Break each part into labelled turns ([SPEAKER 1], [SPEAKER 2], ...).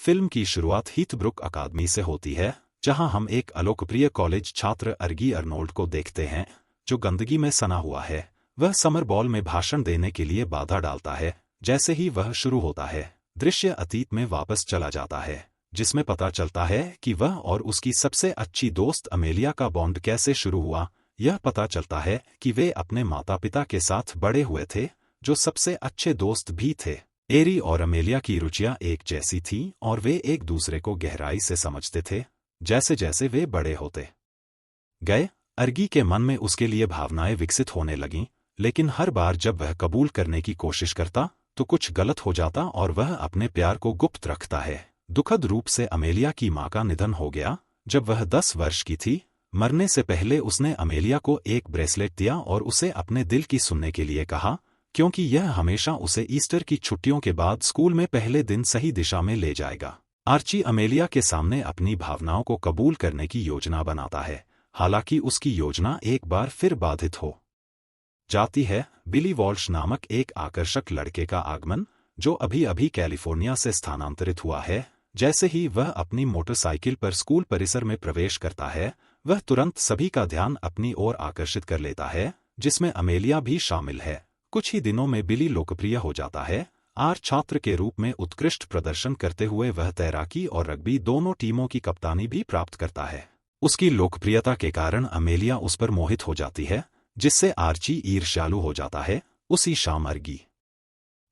[SPEAKER 1] Film की शुरुआत हीथब्रुक अकादमी से होती है, जहां हम एक अलोकप्रिय कॉलेज छात्र अर्गी अर्नोल्ड को देखते हैं, जो गंदगी में सना हुआ है। वह समर बॉल में भाषण देने के लिए बाधा डालता है। जैसे ही वह शुरू होता है, दृश्य अतीत में वापस चला जाता है, जिसमें पता चलता है कि वह और उसकी सबसे अच्छी दोस्त अमेलिया का बॉन्ड कैसे शुरू हुआ। यह पता चलता है कि वे अपने माता पिता के साथ बड़े हुए थे, जो सबसे अच्छे दोस्त भी थे। एरी और अमेलिया की रुचियां एक जैसी थीं और वे एक दूसरे को गहराई से समझते थे। जैसे जैसे वे बड़े होते गए, अर्गी के मन में उसके लिए भावनाएं विकसित होने लगीं, लेकिन हर बार जब वह कबूल करने की कोशिश करता तो कुछ गलत हो जाता और वह अपने प्यार को गुप्त रखता है। दुखद रूप से अमेलिया की मां का निधन हो गया जब वह 10 वर्ष की थी। मरने से पहले उसने अमेलिया को एक ब्रेसलेट दिया और उसे अपने दिल की सुनने के लिए कहा, क्योंकि यह हमेशा उसे ईस्टर की छुट्टियों के बाद स्कूल में पहले दिन सही दिशा में ले जाएगा। आर्ची अमेलिया के सामने अपनी भावनाओं को कबूल करने की योजना बनाता है, हालांकि उसकी योजना एक बार फिर बाधित हो जाती है। बिली वॉल्श नामक एक आकर्षक लड़के का आगमन, जो अभी अभी कैलिफोर्निया से स्थानांतरित हुआ है। जैसे ही वह अपनी मोटरसाइकिल पर स्कूल परिसर में प्रवेश करता है, वह तुरंत सभी का ध्यान अपनी ओर आकर्षित कर लेता है, जिसमें अमेलिया भी शामिल है। कुछ ही दिनों में बिली लोकप्रिय हो जाता है। छात्र के रूप में उत्कृष्ट प्रदर्शन करते हुए वह तैराकी और रग्बी दोनों टीमों की कप्तानी भी प्राप्त करता है। उसकी लोकप्रियता के कारण अमेलिया उस पर मोहित हो जाती है, जिससे आर्ची ईर्ष्यालु हो जाता है। उसी शाम अर्गी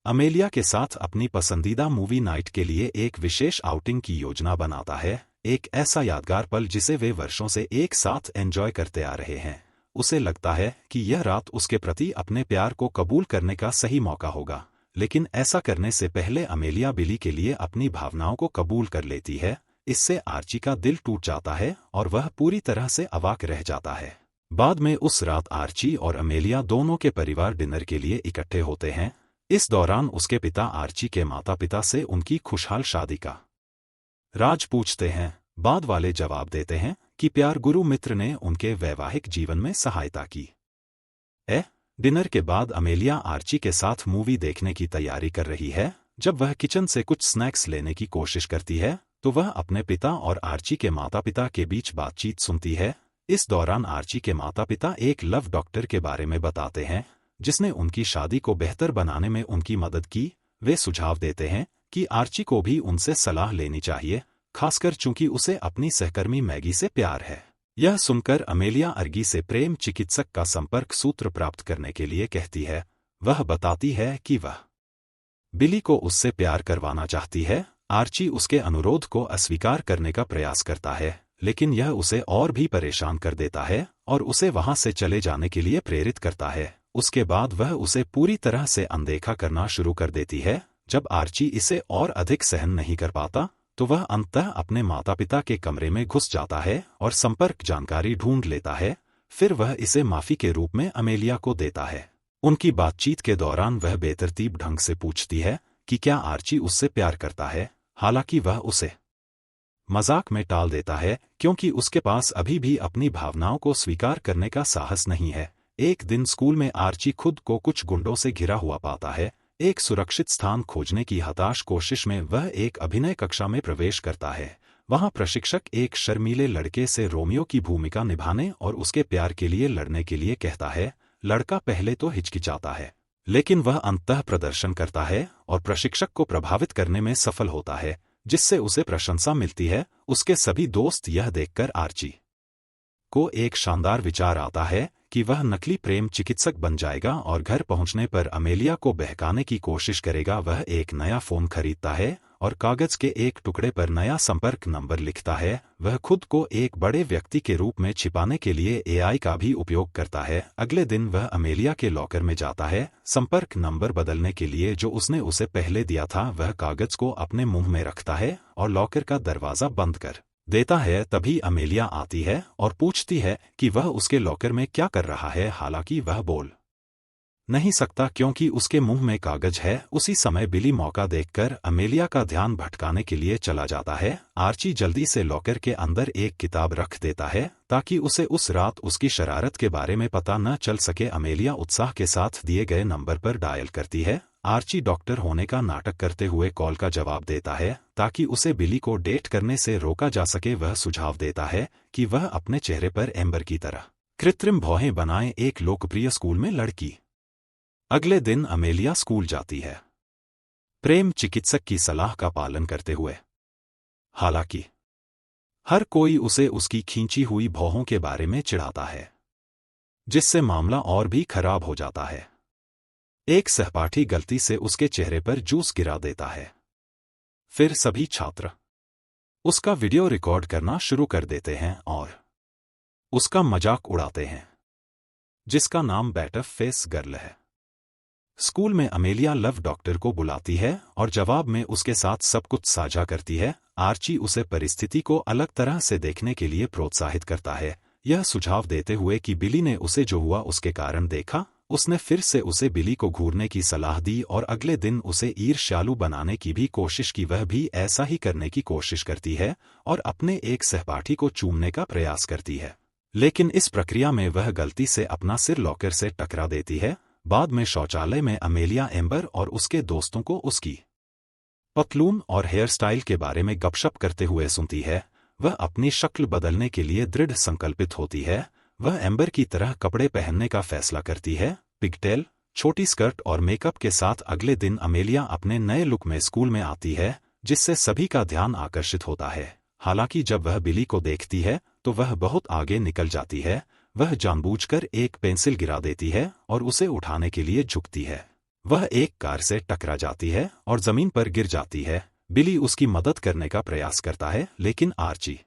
[SPEAKER 1] अमेलिया के साथ अपनी पसंदीदा मूवी नाइट के लिए एक विशेष आउटिंग की योजना बनाता है, एक ऐसा यादगार पल जिसे वे वर्षों से एक साथ एंजॉय करते आ रहे हैं। उसे लगता है कि यह रात उसके प्रति अपने प्यार को कबूल करने का सही मौका होगा, लेकिन ऐसा करने से पहले अमेलिया बिली के लिए अपनी भावनाओं को कबूल कर लेती है। इससे आर्ची का दिल टूट जाता है और वह पूरी तरह से अवाक रह जाता है। बाद में उस रात आर्ची और अमेलिया दोनों के परिवार डिनर के लिए इकट्ठे होते हैं। इस दौरान उसके पिता आर्ची के माता पिता से उनकी खुशहाल शादी का राज पूछते हैं। बाद वाले जवाब देते हैं कि प्यार गुरु मित्र ने उनके वैवाहिक जीवन में सहायता की। डिनर के बाद अमेलिया आर्ची के साथ मूवी देखने की तैयारी कर रही है। जब वह किचन से कुछ स्नैक्स लेने की कोशिश करती है, तो वह अपने पिता और आर्ची के माता पिता के बीच बातचीत सुनती है। इस दौरान आर्ची के माता पिता एक लव डॉक्टर के बारे में बताते हैं, जिसने उनकी शादी को बेहतर बनाने में उनकी मदद की। वे सुझाव देते हैं कि आर्ची को भी उनसे सलाह लेनी चाहिए, खासकर चूंकि उसे अपनी सहकर्मी मैगी से प्यार है। यह सुनकर अमेलिया अर्गी से प्रेम चिकित्सक का संपर्क सूत्र प्राप्त करने के लिए कहती है। वह बताती है कि वह बिली को उससे प्यार करवाना चाहती है। आर्ची उसके अनुरोध को अस्वीकार करने का प्रयास करता है, लेकिन यह उसे और भी परेशान कर देता है और उसे वहां से चले जाने के लिए प्रेरित करता है। उसके बाद वह उसे पूरी तरह से अनदेखा करना शुरू कर देती है। जब आर्ची इसे और अधिक सहन नहीं कर पाता, तो वह अंततः अपने माता पिता के कमरे में घुस जाता है और संपर्क जानकारी ढूंढ लेता है। फिर वह इसे माफी के रूप में अमेलिया को देता है। उनकी बातचीत के दौरान वह बेतरतीब ढंग से पूछती है कि क्या आर्ची उससे प्यार करता है, हालांकि वह उसे मजाक में टाल देता है, क्योंकि उसके पास अभी भी अपनी भावनाओं को स्वीकार करने का साहस नहीं है। एक दिन स्कूल में आर्ची खुद को कुछ गुंडों से घिरा हुआ पाता है। एक सुरक्षित स्थान खोजने की हताश कोशिश में वह एक अभिनय कक्षा में प्रवेश करता है। वहां प्रशिक्षक एक शर्मीले लड़के से रोमियो की भूमिका निभाने और उसके प्यार के लिए लड़ने के लिए कहता है। लड़का पहले तो हिचकिचाता है, लेकिन वह अंततः प्रदर्शन करता है और प्रशिक्षक को प्रभावित करने में सफल होता है, जिससे उसे प्रशंसा मिलती है। उसके सभी दोस्त यह देखकर आर्ची को एक शानदार विचार आता है कि वह नकली प्रेम चिकित्सक बन जाएगा और घर पहुंचने पर अमेलिया को बहकाने की कोशिश करेगा। वह एक नया फोन खरीदता है और कागज के एक टुकड़े पर नया संपर्क नंबर लिखता है। वह खुद को एक बड़े व्यक्ति के रूप में छिपाने के लिए एआई का भी उपयोग करता है। अगले दिन वह अमेलिया के लॉकर में जाता है, संपर्क नंबर बदलने के लिए जो उसने उसे पहले दिया था। वह कागज को अपने मुंह में रखता है और लॉकर का दरवाजा बंद कर देता है। तभी अमेलिया आती है और पूछती है कि वह उसके लॉकर में क्या कर रहा है, हालांकि वह बोल नहीं सकता क्योंकि उसके मुंह में कागज है। उसी समय बिली मौका देखकर अमेलिया का ध्यान भटकाने के लिए चला जाता है। आर्ची जल्दी से लॉकर के अंदर एक किताब रख देता है ताकि उसे उस रात उसकी शरारत के बारे में पता न चल सके। अमेलिया उत्साह के साथ दिए गए नंबर पर डायल करती है। आर्ची डॉक्टर होने का नाटक करते हुए कॉल का जवाब देता है ताकि उसे बिली को डेट करने से रोका जा सके। वह सुझाव देता है कि वह अपने चेहरे पर एम्बर की तरह कृत्रिम भौहें बनाए। एक लोकप्रिय स्कूल में लड़की। अगले दिन अमेलिया स्कूल जाती है, प्रेम चिकित्सक की सलाह का पालन करते हुए। हालांकि हर कोई उसे उसकी खींची हुई भौहों के बारे में चिढ़ाता है, जिससे मामला और भी खराब हो जाता है। एक सहपाठी गलती से उसके चेहरे पर जूस गिरा देता है। फिर सभी छात्र उसका वीडियो रिकॉर्ड करना शुरू कर देते हैं और उसका मजाक उड़ाते हैं, जिसका नाम बैटर फेस गर्ल है। स्कूल में अमेलिया लव डॉक्टर को बुलाती है और जवाब में उसके साथ सब कुछ साझा करती है। आर्ची उसे परिस्थिति को अलग तरह से देखने के लिए प्रोत्साहित करता है, यह सुझाव देते हुए कि बिली ने उसे जो हुआ उसके कारण देखा। उसने फिर से उसे बिली को घूरने की सलाह दी और अगले दिन उसे ईर्ष्यालु बनाने की भी कोशिश की। वह भी ऐसा ही करने की कोशिश करती है और अपने एक सहपाठी को चूमने का प्रयास करती है, लेकिन इस प्रक्रिया में वह गलती से अपना सिर लॉकर से टकरा देती है। बाद में शौचालय में अमेलिया एम्बर और उसके दोस्तों को उसकी पतलून और हेयर स्टाइल के बारे में गपशप करते हुए सुनती है। वह अपनी शक्ल बदलने के लिए दृढ़ संकल्पित होती है। वह एम्बर की तरह कपड़े पहनने का फैसला करती है, पिगटेल, छोटी स्कर्ट और मेकअप के साथ। अगले दिन अमेलिया अपने नए लुक में स्कूल में आती है, जिससे सभी का ध्यान आकर्षित होता है। हालांकि जब वह बिली को देखती है तो वह बहुत आगे निकल जाती है। वह जानबूझकर एक पेंसिल गिरा देती है और उसे उठाने के लिए झुकती है। वह एक कार से टकरा जाती है और जमीन पर गिर जाती है। बिली उसकी मदद करने का प्रयास करता है, लेकिन आर्ची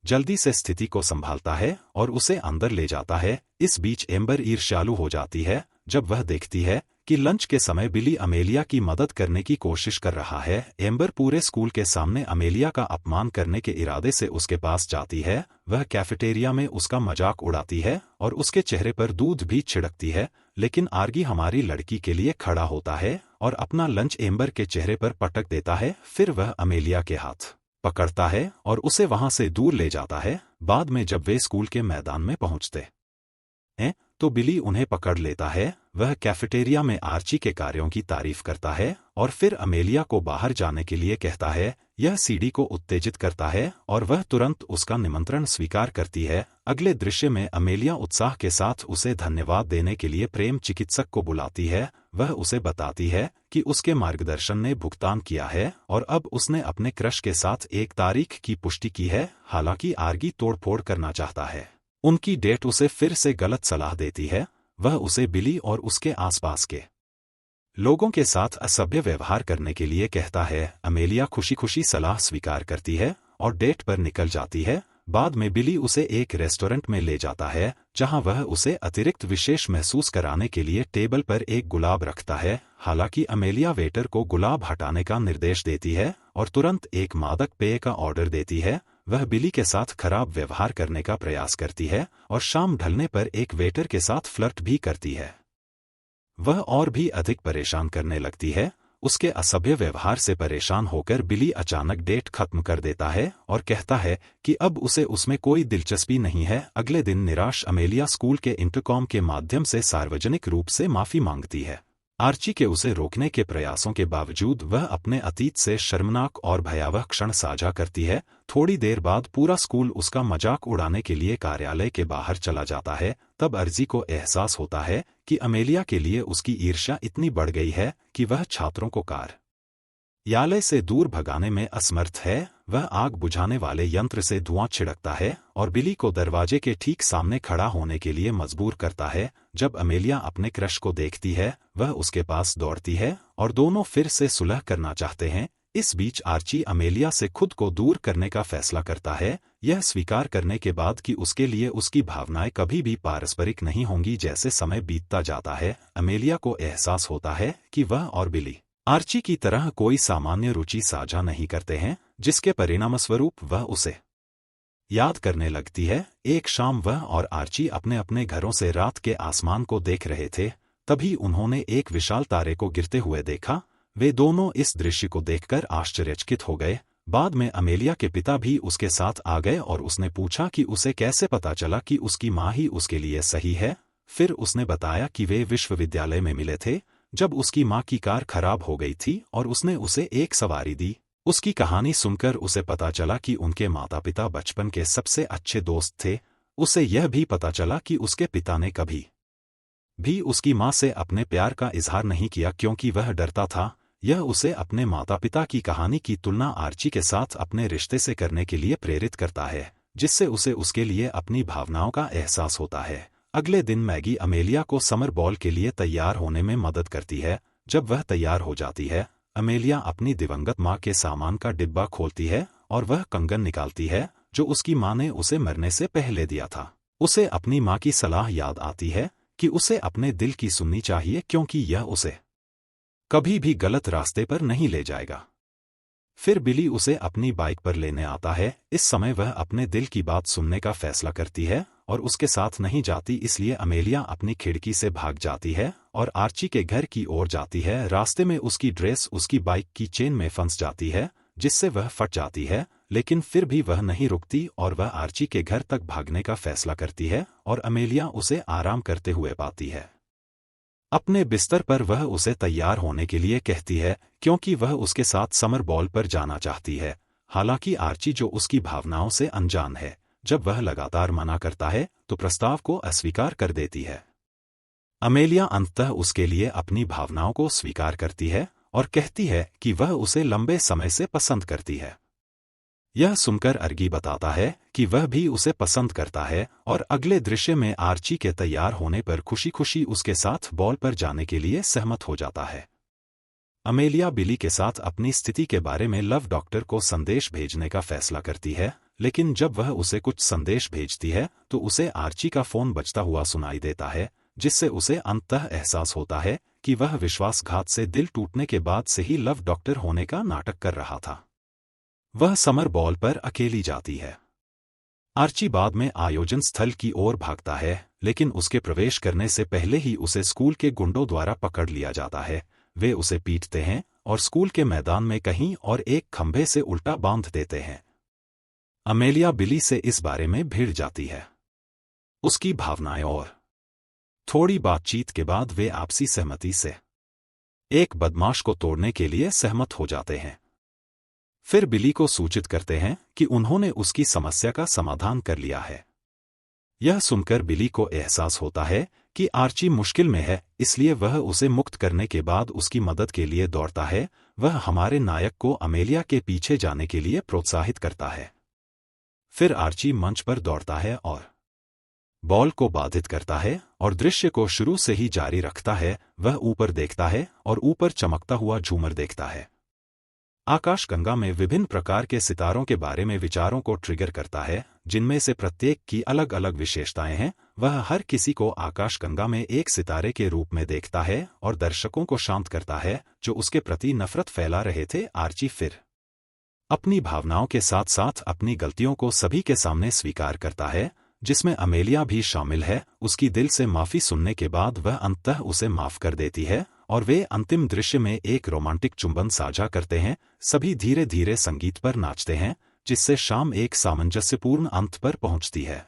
[SPEAKER 1] जल्दी से स्थिति को संभालता है और उसे अंदर ले जाता है। इस बीच एम्बर ईर्ष्यालु हो जाती है जब वह देखती है कि लंच के समय बिली अमेलिया की मदद करने की कोशिश कर रहा है। एम्बर पूरे स्कूल के सामने अमेलिया का अपमान करने के इरादे से उसके पास जाती है। वह कैफेटेरिया में उसका मजाक उड़ाती है और उसके चेहरे पर दूध भी छिड़कती है, लेकिन आर्गी हमारी लड़की के लिए खड़ा होता है और अपना लंच एम्बर के चेहरे पर पटक देता है। फिर वह अमेलिया के हाथ पकड़ता है और उसे वहां से दूर ले जाता है। बाद में जब वे स्कूल के मैदान में पहुंचते हैं तो बिली उन्हें पकड़ लेता है। वह कैफेटेरिया में आर्ची के कार्यों की तारीफ करता है और फिर अमेलिया को बाहर जाने के लिए कहता है। यह सीडी को उत्तेजित करता है और वह तुरंत उसका निमंत्रण स्वीकार करती है। अगले दृश्य में अमेलिया उत्साह के साथ उसे धन्यवाद देने के लिए प्रेम चिकित्सक को बुलाती है। वह उसे बताती है कि उसके मार्गदर्शन ने भुगतान किया है और अब उसने अपने क्रश के साथ एक तारीख की पुष्टि की है। हालांकि आर्गी तोड़फोड़ करना चाहता है, उनकी डेट उसे फिर से गलत सलाह देती है। वह उसे बिली और उसके आसपास के लोगों के साथ असभ्य व्यवहार करने के लिए कहता है। अमेलिया खुशी खुशी सलाह स्वीकार करती है और डेट पर निकल जाती है। बाद में बिली उसे एक रेस्टोरेंट में ले जाता है, जहां वह उसे अतिरिक्त विशेष महसूस कराने के लिए टेबल पर एक गुलाब रखता है। हालांकि अमेलिया वेटर को गुलाब हटाने का निर्देश देती है और तुरंत एक मादक पेय का ऑर्डर देती है। वह बिली के साथ खराब व्यवहार करने का प्रयास करती है और शाम ढलने पर एक वेटर के साथ फ्लर्ट भी करती है। वह और भी अधिक परेशान करने लगती है। उसके असभ्य व्यवहार से परेशान होकर बिली अचानक डेट खत्म कर देता है और कहता है कि अब उसे उसमें कोई दिलचस्पी नहीं है। अगले दिन निराश अमेलिया स्कूल के इंटरकॉम के माध्यम से सार्वजनिक रूप से माफी मांगती है। आर्ची के उसे रोकने के प्रयासों के बावजूद वह अपने अतीत से शर्मनाक और भयावह क्षण साझा करती है। थोड़ी देर बाद पूरा स्कूल उसका मजाक उड़ाने के लिए कार्यालय के बाहर चला जाता है। तब आर्ची को एहसास होता है कि अमेलिया के लिए उसकी ईर्ष्या इतनी बढ़ गई है कि वह छात्रों को कार्यालय से दूर भगाने में असमर्थ है। वह आग बुझाने वाले यंत्र से धुआं छिड़कता है और बिली को दरवाजे के ठीक सामने खड़ा होने के लिए मजबूर करता है। जब अमेलिया अपने क्रश को देखती है, वह उसके पास दौड़ती है और दोनों फिर से सुलह करना चाहते हैं। इस बीच आर्ची अमेलिया से खुद को दूर करने का फैसला करता है, यह स्वीकार करने के बाद कि उसके लिए उसकी भावनाएं कभी भी पारस्परिक नहीं होंगी। जैसे समय बीतता जाता है, अमेलिया को एहसास होता है कि वह और बिली आर्ची की तरह कोई सामान्य रुचि साझा नहीं करते हैं, जिसके परिणामस्वरूप वह उसे याद करने लगती है। एक शाम वह और आर्ची अपने अपने घरों से रात के आसमान को देख रहे थे। तभी उन्होंने एक विशाल तारे को गिरते हुए देखा। वे दोनों इस दृश्य को देखकर आश्चर्यचकित हो गए। बाद में अमेलिया के पिता भी उसके साथ आ गए और उसने पूछा कि उसे कैसे पता चला कि उसकी मां ही उसके लिए सही है। फिर उसने बताया कि वे विश्वविद्यालय में मिले थे, जब उसकी माँ की कार खराब हो गई थी और उसने उसे एक सवारी दी। उसकी कहानी सुनकर उसे पता चला कि उनके माता पिता बचपन के सबसे अच्छे दोस्त थे। उसे यह भी पता चला कि उसके पिता ने कभी भी उसकी माँ से अपने प्यार का इजहार नहीं किया क्योंकि वह डरता था। यह उसे अपने माता पिता की कहानी की तुलना आर्ची के साथ अपने रिश्ते से करने के लिए प्रेरित करता है, जिससे उसे उसके लिए अपनी भावनाओं का एहसास होता है। अगले दिन मैगी अमेलिया को समर बॉल के लिए तैयार होने में मदद करती है। जब वह तैयार हो जाती है, अमेलिया अपनी दिवंगत माँ के सामान का डिब्बा खोलती है और वह कंगन निकालती है जो उसकी माँ ने उसे मरने से पहले दिया था। उसे अपनी माँ की सलाह याद आती है कि उसे अपने दिल की सुननी चाहिए क्योंकि यह उसे कभी भी गलत रास्ते पर नहीं ले जाएगा। फिर बिली उसे अपनी बाइक पर लेने आता है। इस समय वह अपने दिल की बात सुनने का फैसला करती है और उसके साथ नहीं जाती, इसलिए अमेलिया अपनी खिड़की से भाग जाती है और आर्ची के घर की ओर जाती है। रास्ते में उसकी ड्रेस उसकी बाइक की चेन में फंस जाती है, जिससे वह फट जाती है, लेकिन फिर भी वह नहीं रुकती और वह आर्ची के घर तक भागने का फैसला करती है और अमेलिया उसे आराम करते हुए पाती है। अपने बिस्तर पर वह उसे तैयार होने के लिए कहती है क्योंकि वह उसके साथ समर बॉल पर जाना चाहती है। हालांकि आर्ची, जो उसकी भावनाओं से अनजान है, जब वह लगातार मना करता है तो प्रस्ताव को अस्वीकार कर देती है। अमेलिया अंततः उसके लिए अपनी भावनाओं को स्वीकार करती है और कहती है कि वह उसे लंबे समय से पसंद करती है। यह सुनकर अर्गी बताता है कि वह भी उसे पसंद करता है और अगले दृश्य में आर्ची के तैयार होने पर खुशी खुशी उसके साथ बॉल पर जाने के लिए सहमत हो जाता है। अमेलिया बिली के साथ अपनी स्थिति के बारे में लव डॉक्टर को संदेश भेजने का फैसला करती है, लेकिन जब वह उसे कुछ संदेश भेजती है तो उसे आर्ची का फोन बजता हुआ सुनाई देता है, जिससे उसे अंततः एहसास होता है कि वह विश्वासघात से दिल टूटने के बाद से ही लव डॉक्टर होने का नाटक कर रहा था। वह समर बॉल पर अकेली जाती है। आर्ची बाद में आयोजन स्थल की ओर भागता है, लेकिन उसके प्रवेश करने से पहले ही उसे स्कूल के गुंडों द्वारा पकड़ लिया जाता है। वे उसे पीटते हैं और स्कूल के मैदान में कहीं और एक खंभे से उल्टा बांध देते हैं। अमेलिया बिली से इस बारे में भिड़ जाती है। उसकी भावनाएं और थोड़ी बातचीत के बाद वे आपसी सहमति से एक बदमाश को तोड़ने के लिए सहमत हो जाते हैं। फिर बिली को सूचित करते हैं कि उन्होंने उसकी समस्या का समाधान कर लिया है। यह सुनकर बिली को एहसास होता है कि आर्ची मुश्किल में है, इसलिए वह उसे मुक्त करने के बाद उसकी मदद के लिए दौड़ता है। वह हमारे नायक को अमेलिया के पीछे जाने के लिए प्रोत्साहित करता है। फिर आर्ची मंच पर दौड़ता है और बॉल को बाधित करता है और दृश्य को शुरू से ही जारी रखता है। वह ऊपर देखता है और ऊपर चमकता हुआ झूमर देखता है। आकाशगंगा में विभिन्न प्रकार के सितारों के बारे में विचारों को ट्रिगर करता है, जिनमें से प्रत्येक की अलग अलग विशेषताएं हैं। वह हर किसी को आकाशगंगा में एक सितारे के रूप में देखता है और दर्शकों को शांत करता है जो उसके प्रति नफरत फैला रहे थे। आर्ची फिर अपनी भावनाओं के साथ साथ अपनी गलतियों को सभी के सामने स्वीकार करता है, जिसमें अमेलिया भी शामिल है। उसकी दिल से माफी सुनने के बाद वह अंततः उसे माफ कर देती है और वे अंतिम दृश्य में एक रोमांटिक चुंबन साझा करते हैं। सभी धीरे धीरे संगीत पर नाचते हैं, जिससे शाम एक सामंजस्यपूर्ण अंत पर पहुंचती है।